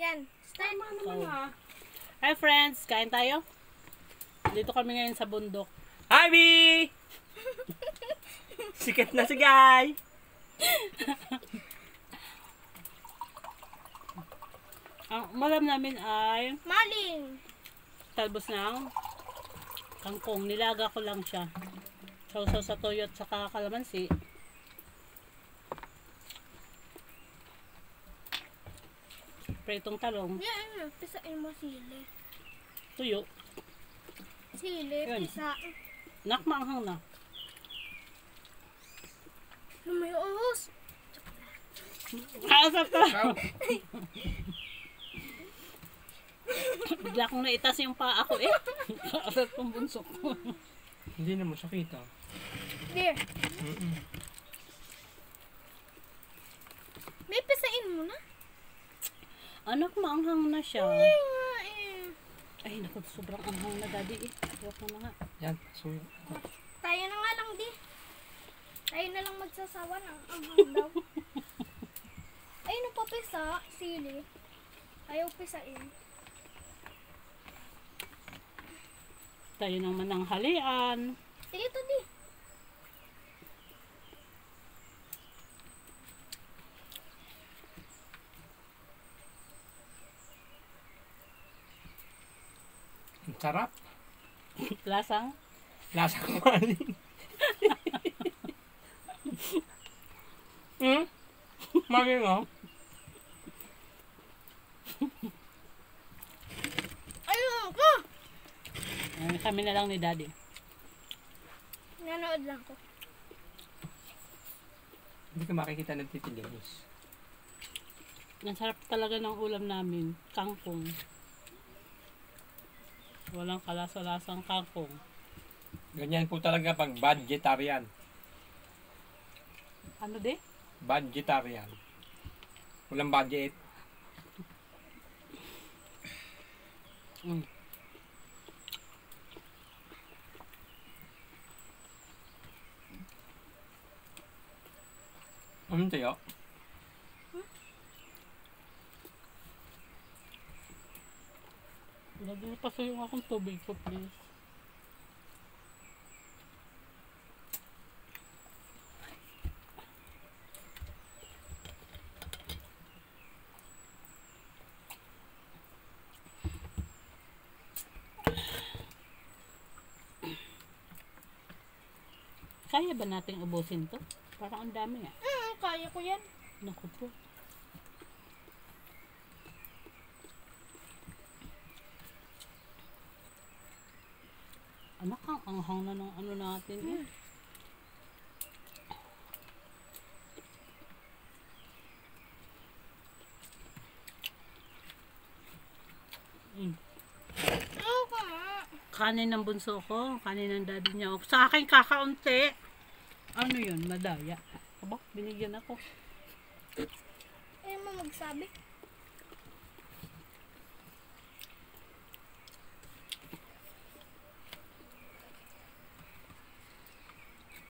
Yan. Start. Oh. Hi friends, kain tayo. Dito kami ngayon sa bundok. Hi, B! Sikat na si Guy! Ang ulam namin ay Maling. talbos ng kangkong. Nilaga ko lang siya. Sausaw sa toyo at saka kalamansi. Pritong talong. Yan. Pisain mo sili. Tuyo. Sili, Yan. pisa. Nakmaanghang na. Lumayos. Kaasap ka! Bigla kong naitas yung paa ko eh. Kaasap kong bunso ko. Hindi na mo siya kita. There. May pisain mo na. Anak, maanghang na siya. Ay nga eh. Ay, naku, sobrang anghang na daddy eh. Huwag mo na nga. Yan, so Tayo na nga lang di. Tayo na lang magsasawa ng anghang daw. Ay, napapisa. Sili. Ayaw pisain. Tayo naman ng halian. Sige to di. ang sarap. Lasang. Lasang maling. Maling oh. Ayun ko. Ay, kami na lang ni daddy. Nanood lang ko. Hindi ka makikita ng Titi Dennis. Ang sarap talaga ng ulam namin. Kangkong. Walang kalasa-lasang kangkong. Ganyan po talaga pag vegetarian. Ano de? Vegetarian. Walang budget. Mm. Ano tayo? Lagi na paso yung akong tubig ko, please. Kaya ba nating ubusin to? Parang ang dami ah. Kaya ko yan. Naku po. Anak, ang anghang na ng ano natin eh. Oo ka nga. Kanin ng bunso ko, kanin ng daddy niya. Sa akin kakaunti. Ano yun? Madaya. Aba, binigyan ako. Ayaw mo magsabi.